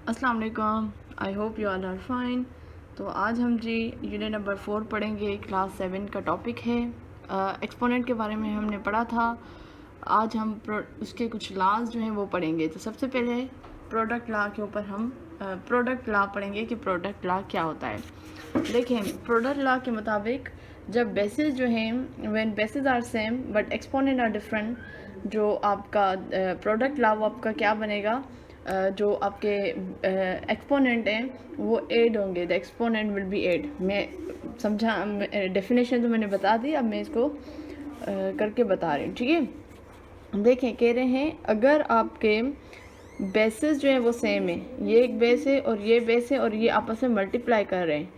अस्सलाम वालेकुम। I hope you all are fine. तो आज हम जी यूनिट नंबर 4 पढ़ेंगे। क्लास 7 का टॉपिक है एक्सपोनेंट के बारे में हमने पढ़ा था। आज हम उसके कुछ लॉज जो हैं वो पढ़ेंगे। तो सबसे पहले प्रोडक्ट लॉ के ऊपर हम प्रोडक्ट लॉ पढ़ेंगे कि प्रोडक्ट लॉ क्या होता है। देखें, प्रोडक्ट लॉ के मुताबिक जब बेसिस जो हैं when basis are same but exponent are different, जो आपका प्रोडक्ट लॉ वो आपका क्या बनेगा, जो आपके एक्सपोनेंट हैं वो ऐड होंगे। The exponent will be add. मैं समझा, डेफिनेशन तो मैंने बता दी, अब मैं इसको करके बता रही हूँ। ठीक है, देखें, कह रहे हैं अगर आपके बेसिस जो है वो सेम है, ये एक बेस है और ये बेस है और ये आपस में मल्टीप्लाई कर रहे हैं,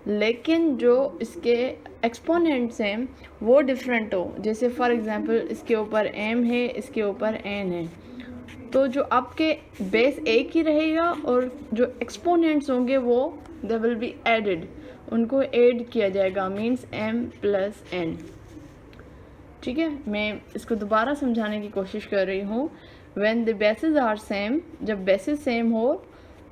लेकिन जो इसके एक्सपोनेंट्स हैं वो डिफरेंट हो, जैसे फॉर एग्जांपल इसके ऊपर m है, इसके ऊपर n है, तो जो आपके बेस एक ही रहेगा और जो एक्सपोनेंट्स होंगे वो दे विल बी एडेड, उनको ऐड किया जाएगा, मींस m प्लस n। ठीक है, मैं इसको दोबारा समझाने की कोशिश कर रही हूँ। When the basis are same, जब बेसिस सेम हो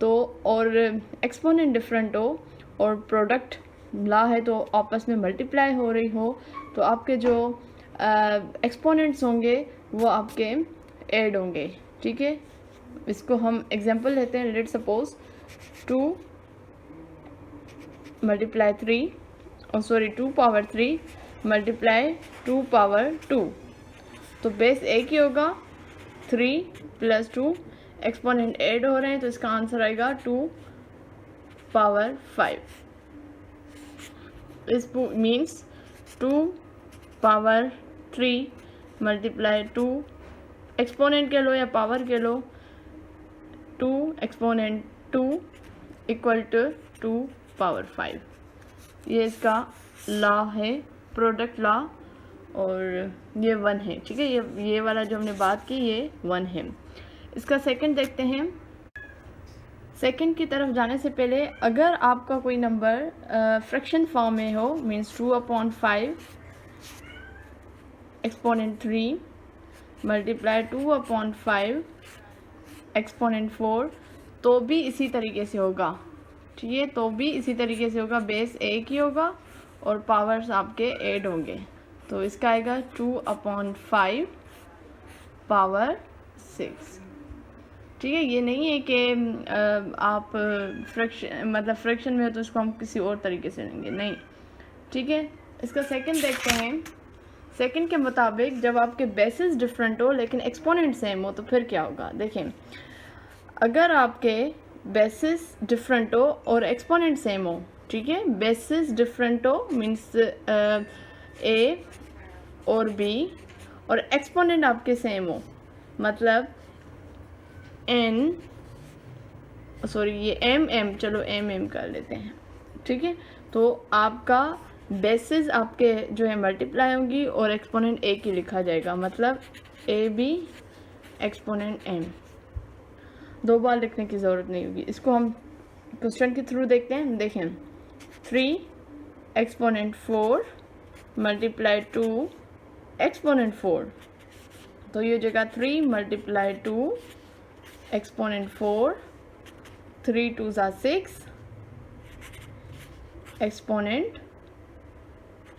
तो और एक्सपोनेंट डिफरेंट हो और प्रोडक्ट ला है तो आपस में मल्टीप्लाई हो रही हो, तो आपके जो एक्सपोनेंट्स होंगे वो आपके ऐड होंगे। ठीक है, इसको हम एग्जांपल लेते हैं। लेट सपोज 2 मल्टीप्लाई 3 और सॉरी 2 पावर 3 मल्टीप्लाई 2 पावर 2, तो बेस एक ही होगा, 3 प्लस 2, एक्सपोनेंट ऐड हो रहे हैं तो इसका आंसर आएगा 2 पावर 5। इस मीन्स 2 पावर 3 मल्टीप्लाई 2, एक्सपोनेंट के लो या पावर के लो, 2 एक्सपोनेंट 2 इक्वल टू 2 पावर 5। ये इसका लॉ है, प्रोडक्ट लॉ, और ये 1 है। ठीक है, ये वाला जो हमने बात की ये 1 है। इसका सेकंड देखते हैं। सेकंड की तरफ जाने से पहले अगर आपका कोई नंबर फ्रैक्शन फॉर्म में हो, मीन्स 2/5 एक्सपोनेंट 3 मल्टीप्लाई 2/5 एक्सपोनेंट 4, तो भी इसी तरीके से होगा। ठीक है, तो भी इसी तरीके से होगा, बेस एक ही होगा और पावर्स आपके ऐड होंगे, तो इसका आएगा 2/5 पावर 6। ठीक है, ये नहीं है कि आप फ्रैक्शन में हो तो इसको हम किसी और तरीके से लेंगे, नहीं। ठीक है, इसका सेकंड देखते हैं। सेकंड के मुताबिक जब आपके बेसिस डिफरेंट हो लेकिन एक्सपोनेंट सेम हो तो फिर क्या होगा। देखें, अगर आपके बेसिस डिफरेंट हो और एक्सपोनेंट सेम हो, ठीक है, बेसिस डिफरेंट हो मीन्स ए और बी, और एक्सपोनेंट आपके सेम हो, मतलब n, सॉरी ये m चलो m कर लेते हैं। ठीक है, तो आपका बेसिस आपके जो है मल्टीप्लाई होंगी और एक्सपोनेंट एक ही लिखा जाएगा, मतलब ए बी एक्सपोनेंट m, दो बार लिखने की ज़रूरत नहीं होगी। इसको हम क्वेश्चन के थ्रू देखते हैं। देखें, 3 एक्सपोनेंट 4 मल्टीप्लाई 2 एक्सपोनेंट 4, तो ये हो जाएगा 3 मल्टीप्लाई 2 एक्सपोनेंट 4, 3 2 ज़ा 6 एक्सपोनेंट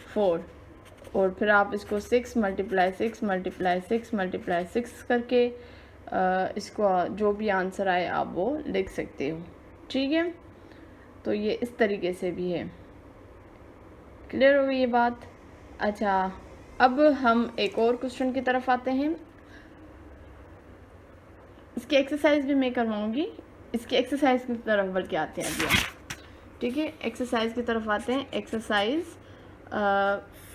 4, और फिर आप इसको 6 मल्टीप्लाई 6 मल्टीप्लाई 6 मल्टीप्लाई 6 करके इसको जो भी आंसर आए आप वो लिख सकते हो। ठीक है, तो ये इस तरीके से भी है। क्लियर हो गई ये बात। अच्छा, अब हम एक और क्वेश्चन की तरफ आते हैं। इसकी एक्सरसाइज भी मैं करवाऊंगी। इसकी एक्सरसाइज की तरफ बल्कि आते हैं अभी। ठीक है, एक्सरसाइज की तरफ आते हैं। एक्सरसाइज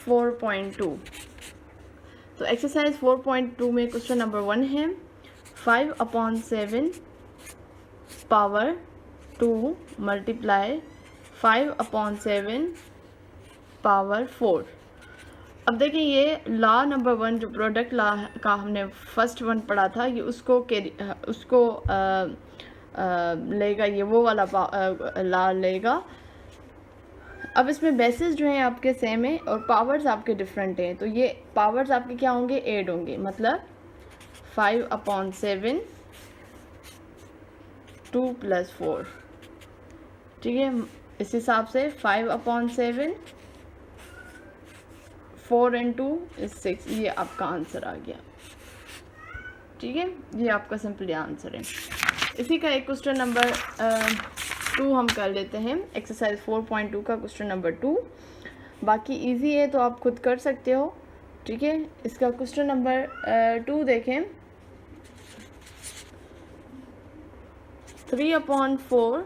4.2। तो एक्सरसाइज 4.2 में क्वेश्चन नंबर 1 है 5/7 पावर 2 मल्टीप्लाई 5/7 पावर 4। अब देखिए, ये लॉ नंबर 1 जो प्रोडक्ट लॉ का हमने फर्स्ट वन पढ़ा था, ये उसको लेगा, ये वो वाला लॉ लेगा। अब इसमें बेसिस जो हैं आपके सेम है और पावर्स आपके डिफरेंट हैं, तो ये पावर्स आपके क्या होंगे, ऐड होंगे, मतलब 5/7 2 + 4, ठीक है। इस हिसाब से 5/7, 4 × 2 = 6, ये आपका आंसर आ गया, ठीक है। ये आपका सिंपली आंसर है। इसी का एक क्वेश्चन नंबर 2 हम कर लेते हैं, एक्सरसाइज 4.2 का क्वेश्चन नंबर 2। बाकी इजी है तो आप खुद कर सकते हो, ठीक है। इसका क्वेश्चन नंबर 2 देखें। 3/4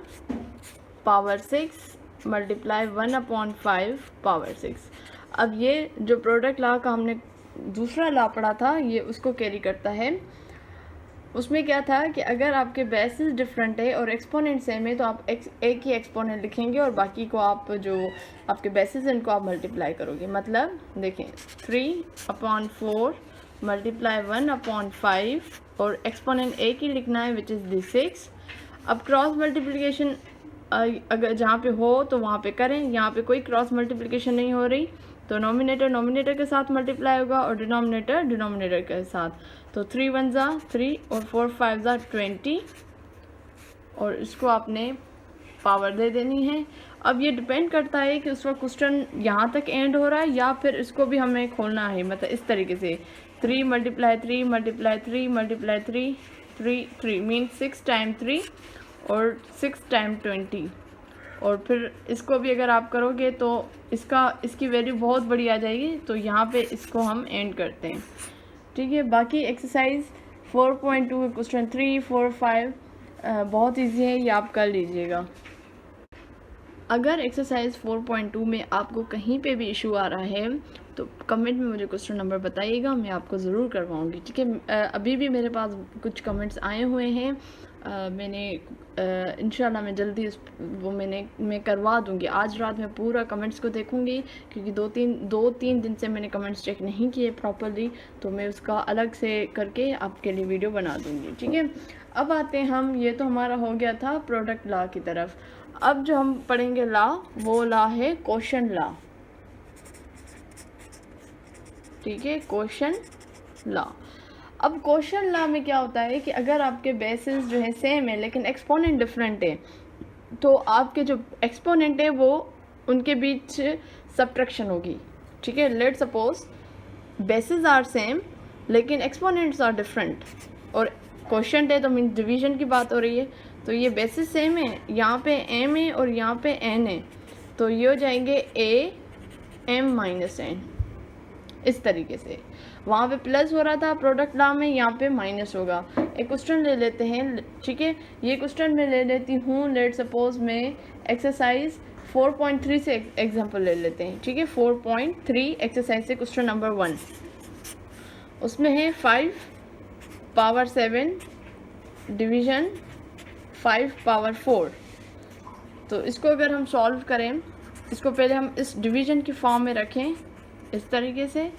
पावर 6 मल्टीप्लाई 1/5 पावर 6। अब ये जो प्रोडक्ट लॉ का हमने दूसरा लॉ पढ़ा था, ये उसको कैरी करता है। उसमें क्या था कि अगर आपके बेसिस डिफरेंट है और एक्सपोनेंट सेम है तो आप एक ही एक्सपोनेंट लिखेंगे और बाकी को आप जो आपके बेसिस हैं उनको आप मल्टीप्लाई करोगे। मतलब देखें 3/4 मल्टीप्लाई 1/5 और एक्सपोनेंट एक ही लिखना है विच इज़ दी 6। अब क्रॉस मल्टीप्लिकेशन अगर जहाँ पे हो तो वहाँ पे करें, यहाँ पे कोई क्रॉस मल्टीप्लिकेशन नहीं हो रही तो नोमिनेटर के साथ मल्टीप्लाई होगा और डिनोमिनेटर के साथ। तो 3 × 1 = 3 और 4 × 5 = 20 और इसको आपने पावर दे देनी है। अब ये डिपेंड करता है कि उसका क्वेश्चन यहाँ तक एंड हो रहा है या फिर इसको भी हमें खोलना है, मतलब इस तरीके से 3 × 3 × 3 × 3 3 मीन्स 6 × 3 और 6 × 20 और फिर इसको भी अगर आप करोगे तो इसकी वैल्यू बहुत बड़ी आ जाएगी। तो यहाँ पे इसको हम एंड करते हैं, ठीक है। बाकी एक्सरसाइज 4.2 के क्वेश्चन 3, 4, 5 बहुत इजी है, ये आप कर लीजिएगा। अगर एक्सरसाइज 4.2 में आपको कहीं पे भी इशू आ रहा है तो कमेंट में मुझे क्वेश्चन नंबर बताइएगा, मैं आपको ज़रूर करवाऊँगी, ठीक है। अभी भी मेरे पास कुछ कमेंट्स आए हुए हैं, मैंने इंशाल्लाह मैं जल्दी मैं करवा दूँगी। आज रात में पूरा कमेंट्स को देखूँगी क्योंकि दो तीन दिन से मैंने कमेंट्स चेक नहीं किए प्रॉपर्ली, तो मैं उसका अलग से करके आपके लिए वीडियो बना दूँगी, ठीक है। अब आते हैं हम, ये तो हमारा हो गया था प्रोडक्ट लॉ की तरफ। अब जो हम पढ़ेंगे लॉ, वो लॉ है क्वोशंट लॉ, ठीक है, क्वोशंट लॉ। अब क्वोशंट लॉ में क्या होता है कि अगर आपके बेसिस जो है सेम है लेकिन एक्सपोनेंट डिफरेंट है तो आपके जो एक्सपोनेंट है वो उनके बीच सब्ट्रैक्शन होगी, ठीक है। Let suppose basis are same लेकिन एक्सपोनेंट्स आर डिफरेंट और क्वोशंट है तो मीन डिवीजन की बात हो रही है। तो ये बेसिस सेम है, यहाँ पे m है और यहाँ पे n है, तो ये हो जाएंगे a m - n, इस तरीके से। वहाँ पे प्लस हो रहा था प्रोडक्ट लॉ में, यहाँ पे माइनस होगा। एक क्वेश्चन ले लेते हैं, ठीक है। ये क्वेश्चन मैं ले लेती हूँ, लेट सपोज में एक्सरसाइज 4.3 से एग्जांपल ले लेते हैं, ठीक है। 4.3 एक्सरसाइज से क्वेश्चन नंबर 1, उसमें है 5/7 डिवीजन 5/4। तो इसको अगर हम सॉल्व करें, इसको पहले हम इस डिवीजन की फॉर्म में रखें इस तरीके से।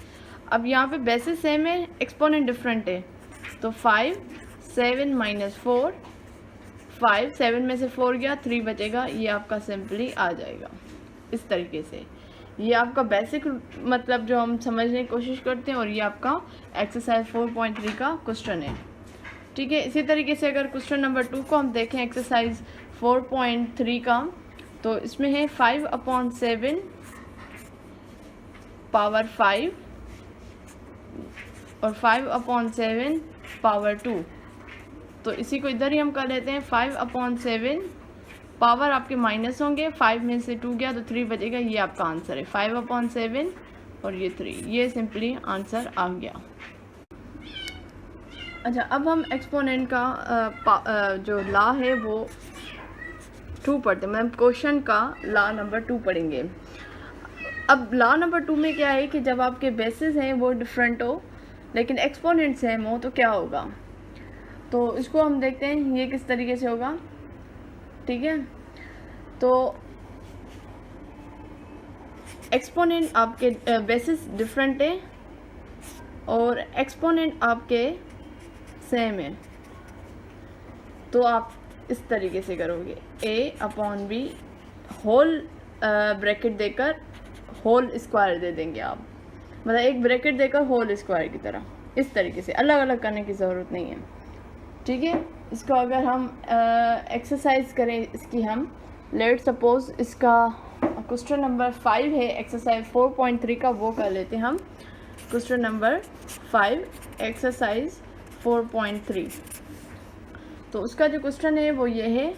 अब यहाँ पे बेसिस सेम है, एक्सपोनेंट डिफरेंट है, तो 5 7 - 4, 5 7 में से 4 गया, 3 बचेगा, ये आपका सिंपली आ जाएगा इस तरीके से। ये आपका बेसिक मतलब जो हम समझने की कोशिश करते हैं और ये आपका एक्सरसाइज 4.3 का क्वेश्चन है, ठीक है। इसी तरीके से अगर क्वेश्चन नंबर 2 को हम देखें एक्सरसाइज 4.3 का, तो इसमें है 5/7 पावर 5 और 5/7 पावर 2। तो इसी को इधर ही हम कर लेते हैं, 5/7 पावर आपके माइनस होंगे, 5 में से 2 गया तो 3 बचेगा, ये आपका आंसर है 5/7 और ये 3, ये सिंपली आंसर आ गया। अच्छा, अब हम एक्सपोनेंट का जो लॉ है वो 2 पढ़ते हैं, मतलब क्वेश्चन का लॉ नंबर 2 पढ़ेंगे। अब लॉ नंबर 2 में क्या है कि जब आपके बेसिस हैं वो डिफरेंट हो लेकिन एक्सपोनेंट सेम हो तो क्या होगा। तो इसको हम देखते हैं ये किस तरीके से होगा, ठीक है। तो एक्सपोनेंट आपके बेसिस डिफरेंट है और एक्सपोनेंट आपके सेम है, तो आप इस तरीके से करोगे a/b होल ब्रैकेट देकर होल स्क्वायर दे देंगे आप, मतलब एक ब्रैकेट देकर होल स्क्वायर की तरह, इस तरीके से। अलग अलग करने की ज़रूरत नहीं है, ठीक है। इसको अगर हम एक्सरसाइज करें इसकी, हम लेट सपोज इसका क्वेश्चन नंबर 5 है एक्सरसाइज 4.3 का, वो कर लेते हैं हम। Question number 5 exercise 4.3। तो उसका जो क्वेश्चन है वो ये है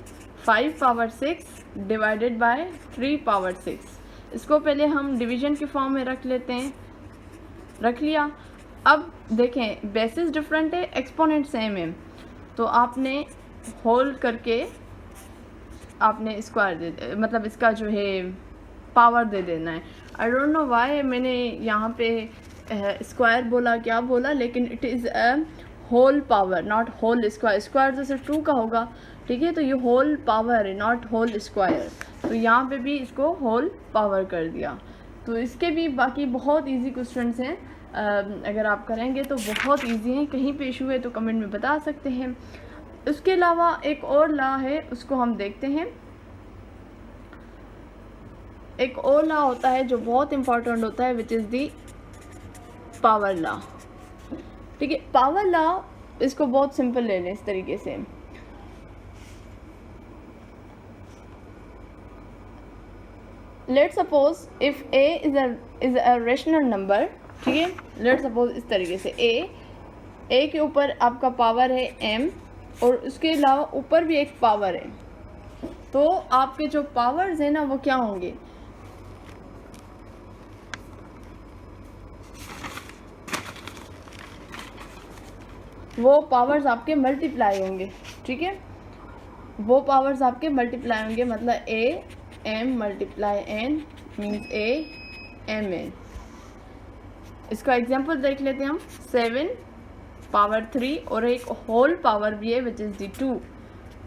5 पावर 6 डिवाइडेड बाय 3 पावर 6। इसको पहले हम डिवीजन के फॉर्म में रख लेते हैं, रख लिया। अब देखें बेसिस डिफरेंट है, एक्सपोनेंट सेम है, तो आपने होल करके आपने स्क्वायर दे, मतलब इसका जो है पावर दे देना है। आई डोंट नो वाई मैंने यहाँ पे स्क्वायर बोला, क्या बोला, लेकिन it is a whole power not whole square. Square तो सिर्फ 2 का होगा, ठीक है, तो ये होल पावर है नॉट होल स्क्वायर। तो यहाँ पे भी इसको होल पावर कर दिया। तो इसके भी बाकी बहुत इजी क्वेश्चंस हैं, अगर आप करेंगे तो बहुत इजी हैं। कहीं पे इशू है तो कमेंट में बता सकते हैं। उसके अलावा एक और लॉ है, उसको हम देखते हैं। एक और लॉ होता है जो बहुत इंपॉर्टेंट होता है, विच इज़ दी पावर लॉ। ठीक है, पावर लॉ इसको बहुत सिंपल ले लें इस तरीके से। Let suppose if a is a rational number, ठीक है, लेट सपोज इस तरीके से a के ऊपर आपका पावर है m और उसके अलावा ऊपर भी एक पावर है, तो आपके जो पावर्स हैं ना वो क्या होंगे, वो पावर्स आपके मल्टीप्लाई होंगे। ठीक है, वो पावर्स आपके मल्टीप्लाई होंगे, मतलब a m multiply n means a m n। इसका एग्जांपल देख लेते हैं हम। 7 पावर 3 और एक होल पावर भी है विच इज़ दी 2,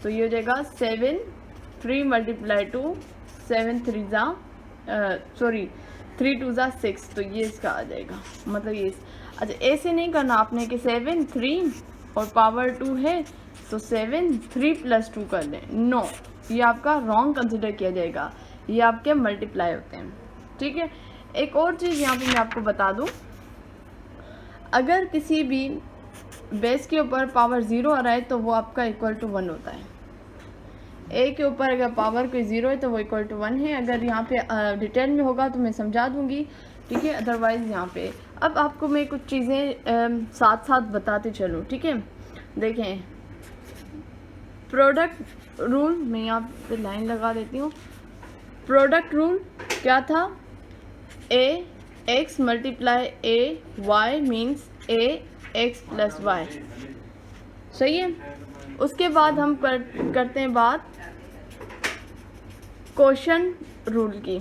तो ये हो जाएगा 7 3 मल्टीप्लाई 2 7 3 ज़ा 3 2 ज़ा 6, तो ये इसका आ जाएगा, मतलब ये। अच्छा, ऐसे नहीं करना आपने कि 7 3 और पावर 2 है तो 7 3 प्लस 2 कर लें, नो, ये आपका रॉन्ग कंसिडर किया जाएगा, ये आपके मल्टीप्लाई होते हैं। ठीक है, एक और चीज़ यहाँ पे मैं आपको बता दूँ, अगर किसी भी बेस के ऊपर पावर 0 आ रहा है तो वो आपका इक्वल टू 1 होता है। ए के ऊपर अगर पावर कोई 0 है तो वो इक्वल टू 1 है। अगर यहाँ पे डिटेल में होगा तो मैं समझा दूँगी, ठीक है, अदरवाइज़ यहाँ पे अब आपको मैं कुछ चीज़ें साथ साथ बताते चलूँ। ठीक है, देखें प्रोडक्ट रूल, मैं यहाँ पे लाइन लगा देती हूँ। प्रोडक्ट रूल क्या था, ए एक्स मल्टीप्लाई ए वाई मीन्स ए एक्स प्लस वाई, सही है। उसके बाद हम करते हैं बात क्वोशन रूल की।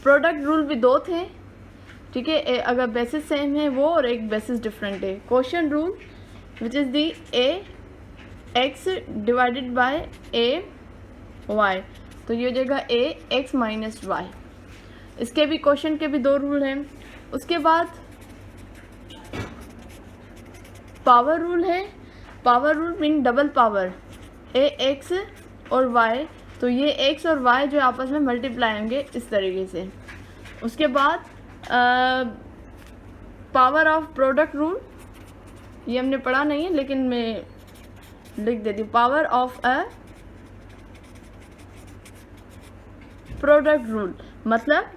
प्रोडक्ट रूल भी 2 थे, ठीक है, अगर बेसिस सेम है वो और एक बेसिस डिफरेंट है। Quotient rule which is the A X divided by A Y, तो ये हो जाएगा ए एक्स माइनस वाई। इसके भी क्वेश्चन के भी 2 रूल हैं। उसके बाद पावर रूल है। Power rule mean double power, A X और वाई, तो ये एक्स और वाई जो आपस में मल्टीप्लाई होंगे इस तरीके से। उसके बाद पावर ऑफ प्रोडक्ट रूल, ये हमने पढ़ा नहीं है लेकिन मैं लिख देती हूँ। Power of a product rule मतलब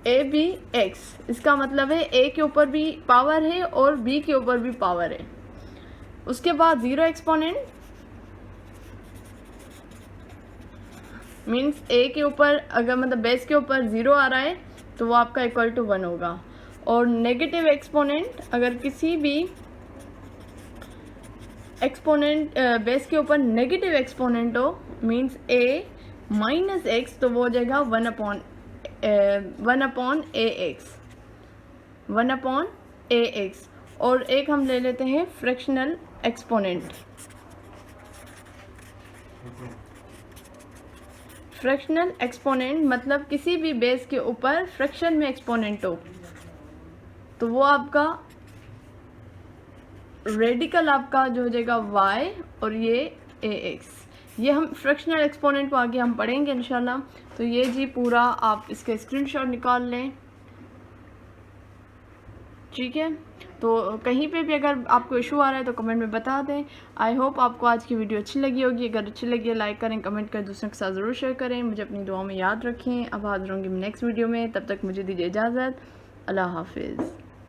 ए बी एक्स, इसका मतलब है ए के ऊपर भी पावर है और बी के ऊपर भी पावर है। उसके बाद 0 एक्सपोनेंट मीन्स ए के ऊपर अगर मतलब बेस के ऊपर 0 आ रहा है तो वो आपका इक्वल टू 1 होगा। और नेगेटिव एक्सपोनेंट, अगर किसी भी एक्सपोनेंट बेस के ऊपर नेगेटिव एक्सपोनेंट हो मीन्स ए माइनस एक्स, तो वो हो जाएगा 1 अपॉन ए एक्स, 1 अपॉन ए एक्स। और एक हम ले लेते हैं फ्रैक्शनल एक्सपोनेंट। फ्रैक्शनल एक्सपोनेंट मतलब किसी भी बेस के ऊपर फ्रैक्शन में एक्सपोनेंट हो, तो वो आपका रेडिकल आपका जो हो जाएगा y और ये ax। ये हम फ्रैक्शनल एक्सपोनेंट को आगे हम पढ़ेंगे इंशाल्लाह। तो ये जी पूरा आप इसके स्क्रीनशॉट निकाल लें, ठीक है, तो कहीं पे भी अगर आपको इशू आ रहा है तो कमेंट में बता दें। आई होप आपको आज की वीडियो अच्छी लगी होगी। अगर अच्छी लगी है लाइक करें, कमेंट करें, दूसरों के साथ ज़रूर शेयर करें। मुझे अपनी दुआओं में याद रखें। अब हाज़िर होंगी नेक्स्ट वीडियो में, तब तक मुझे दीजिए इजाज़त। अल्लाह हाफिज़।